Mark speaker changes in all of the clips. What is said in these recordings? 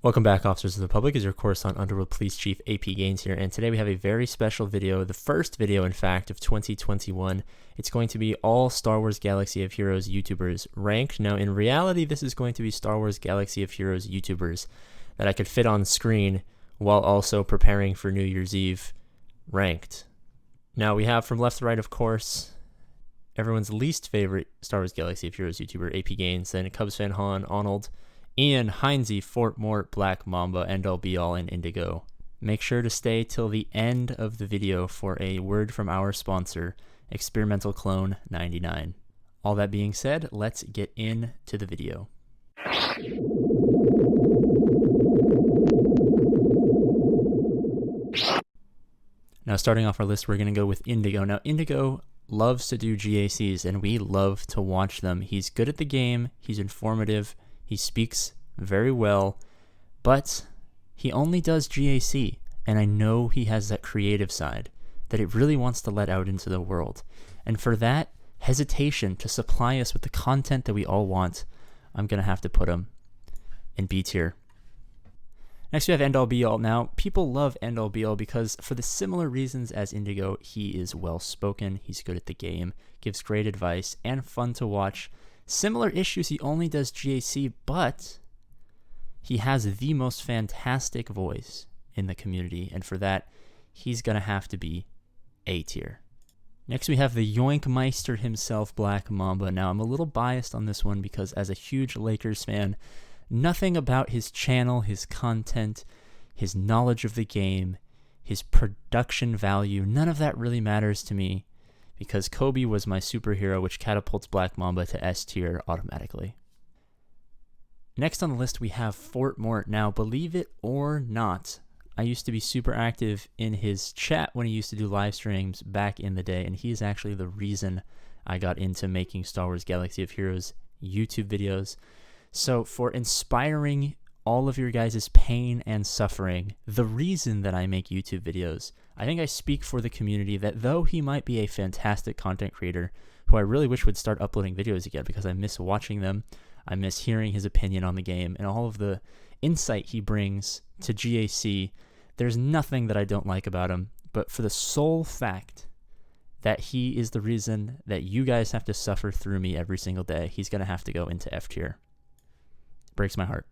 Speaker 1: Welcome back, officers of the public. Is your Coruscant Underworld Police Chief AP Gaines here, and today we have a very special video, the first video, in fact, of 2021. It's going to be all Star Wars Galaxy of Heroes YouTubers ranked. Now, in reality, this is going to be Star Wars Galaxy of Heroes YouTubers that I could fit on screen while also preparing for New Year's Eve ranked. Now, we have from left to right, of course, everyone's least favorite Star Wars Galaxy of Heroes YouTuber, AP Gaines, then Cubs fan Han, Arnold, Ian, Heinze, Fort Mort, Black Mamba, End All Be All, and Indigo. Make sure to stay till the end of the video for a word from our sponsor, Experimental Clone 99. All that being said, let's get into the video. Now, starting off our list, we're going to go with Indigo. Now, Indigo loves to do GACs, and we love to watch them. He's good at the game, he's informative, he speaks very well, but he only does GAC, and I know he has that creative side that it really wants to let out into the world. And for that hesitation to supply us with the content that we all want, I'm going to have to put him in B tier. Next, we have End All Be All. Now, people love End All Be All because, for the similar reasons as Indigo, he is well-spoken, he's good at the game, gives great advice, and fun to watch. Similar issues, he only does GAC, but he has the most fantastic voice in the community, and for that, he's going to have to be A tier. Next, we have the Yoinkmeister himself, Black Mamba. Now, I'm a little biased on this one because, as a huge Lakers fan, nothing about his channel, his content, his knowledge of the game, his production value, none of that really matters to me, because Kobe was my superhero, which catapults Black Mamba to S tier automatically. Next on the list, we have Fort Mort. Now, believe it or not, I used to be super active in his chat when he used to do live streams back in the day, and he is actually the reason I got into making Star Wars Galaxy of Heroes YouTube videos. So for inspiring all of your guys' pain and suffering, the reason that I make YouTube videos, I think I speak for the community that though he might be a fantastic content creator, who I really wish would start uploading videos again because I miss watching them, I miss hearing his opinion on the game, and all of the insight he brings to GAC, there's nothing that I don't like about him, but for the sole fact that he is the reason that you guys have to suffer through me every single day, he's going to have to go into F tier. Breaks my heart.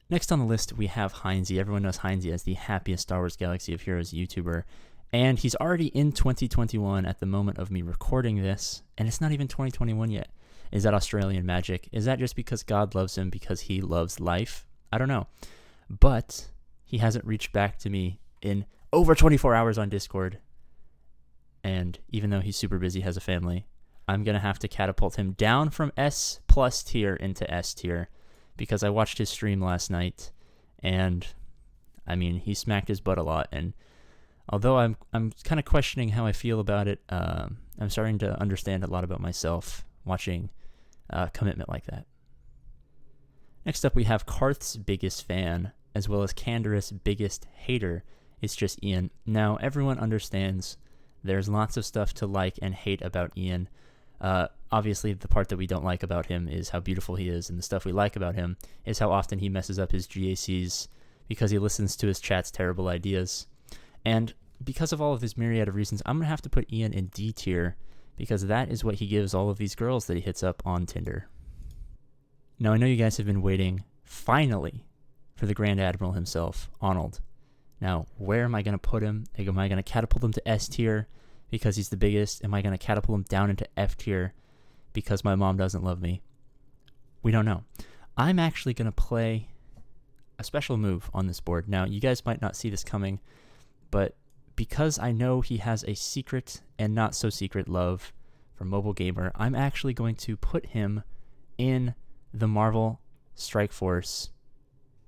Speaker 1: Next on the list, we have Heinze. Everyone knows Heinze as the happiest Star Wars Galaxy of Heroes YouTuber, and he's already in 2021 at the moment of me recording this, and it's not even 2021 yet. Is that Australian magic? Is that just because God loves him because he loves life? I don't know. But he hasn't reached back to me in over 24 hours on Discord, and even though he's super busy, has a family, I'm going to have to catapult him down from S+ tier into S tier, because I watched his stream last night, and I mean, he smacked his butt a lot, and although I'm kind of questioning how I feel about it, I'm starting to understand a lot about myself watching commitment like that. Next up, we have Karth's biggest fan, as well as Candorous' biggest hater. It's just Ian. Now, everyone understands there's lots of stuff to like and hate about Ian. Obviously, the part that we don't like about him is how beautiful he is, and the stuff we like about him is how often he messes up his GACs because he listens to his chat's terrible ideas. And because of all of his myriad of reasons, I'm going to have to put Ian in D tier, because that is what he gives all of these girls that he hits up on Tinder. Now, I know you guys have been waiting, finally, for the Grand Admiral himself, Arnold. Now, where am I going to put him? Am I going to catapult him to S tier because he's the biggest? Am I going to catapult him down into F tier because my mom doesn't love me? We don't know. I'm actually going to play a special move on this board. Now, you guys might not see this coming, but because I know he has a secret and not so secret love for Mobile Gamer, I'm actually going to put him in the Marvel Strike Force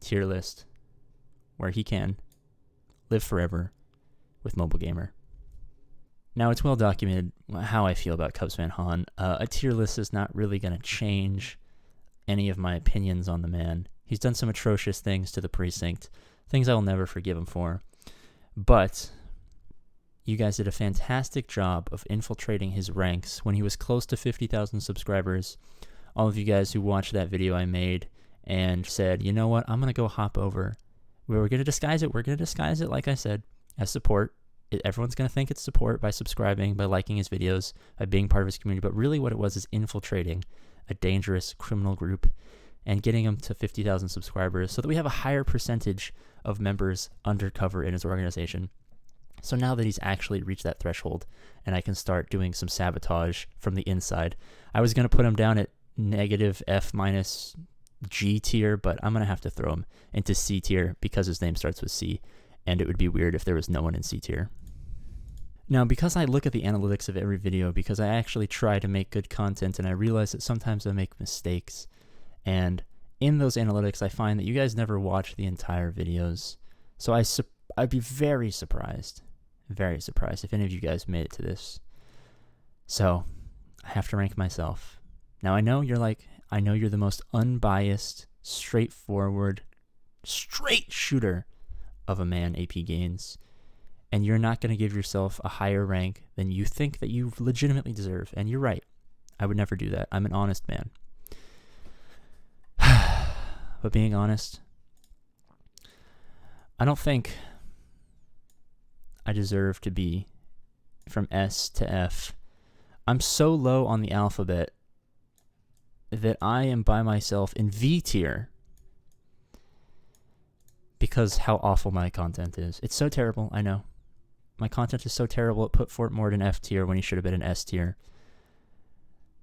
Speaker 1: tier list, where he can live forever with Mobile Gamer. Now, it's well documented how I feel about Cubs fan Han. A tier list is not really going to change any of my opinions on the man. He's done some atrocious things to the precinct, things I will never forgive him for. But you guys did a fantastic job of infiltrating his ranks when he was close to 50,000 subscribers. All of you guys who watched that video I made and said, you know what, I'm going to go hop over. We're going to disguise it. We're going to disguise it, like I said, as support. Everyone's going to think it's support by subscribing, by liking his videos, by being part of his community. But really what it was is infiltrating a dangerous criminal group and getting them to 50,000 subscribers so that we have a higher percentage of members undercover in his organization. So now that he's actually reached that threshold and I can start doing some sabotage from the inside, I was going to put him down at negative F minus G tier, but I'm going to have to throw him into C tier because his name starts with C, and it would be weird if there was no one in C tier. Now, because I look at the analytics of every video, because I actually try to make good content, and I realize that sometimes I make mistakes, and in those analytics, I find that you guys never watch the entire videos. So I'd be very surprised if any of you guys made it to this. So I have to rank myself. Now, I know you're the most unbiased, straightforward, straight shooter of a man, AP Gains. And you're not going to give yourself a higher rank than you think that you legitimately deserve. And you're right. I would never do that. I'm an honest man. But being honest, I don't think I deserve to be from S to F. I'm so low on the alphabet that I am by myself in V tier because how awful my content is. It's so terrible, I know. My content is so terrible, it put Fortmore in F tier when he should have been in S tier.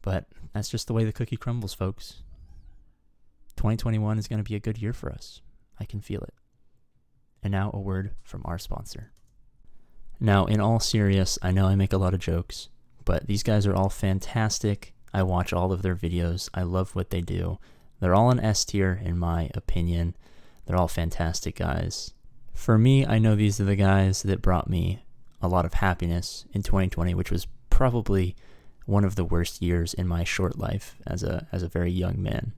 Speaker 1: But that's just the way the cookie crumbles, folks. 2021 is going to be a good year for us. I can feel it. And now a word from our sponsor. Now, in all seriousness, I know I make a lot of jokes, but these guys are all fantastic. I watch all of their videos. I love what they do. They're all in S tier, in my opinion. They're all fantastic guys. For me, I know these are the guys that brought me a lot of happiness in 2020, which was probably one of the worst years in my short life as a very young man.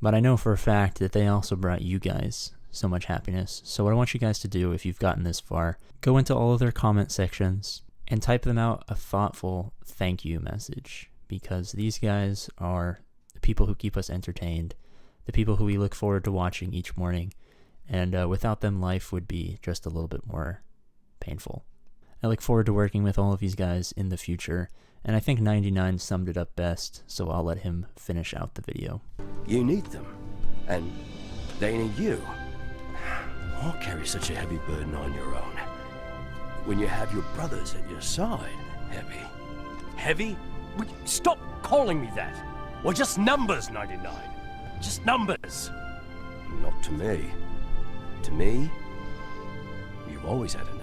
Speaker 1: But I know for a fact that they also brought you guys so much happiness. So what I want you guys to do, if you've gotten this far, go into all of their comment sections and type them out a thoughtful thank you message, because these guys are the people who keep us entertained, the people who we look forward to watching each morning, and without them, life would be just a little bit more painful. I look forward to working with all of these guys in the future, and I think 99 summed it up best, so I'll let him finish out the video.
Speaker 2: You need them, and they need you. Why carry such a heavy burden on your own when you have your brothers at your side? Heavy? Heavy? Stop calling me that! We're just numbers, 99. Just numbers. Not to me. To me, you've always had a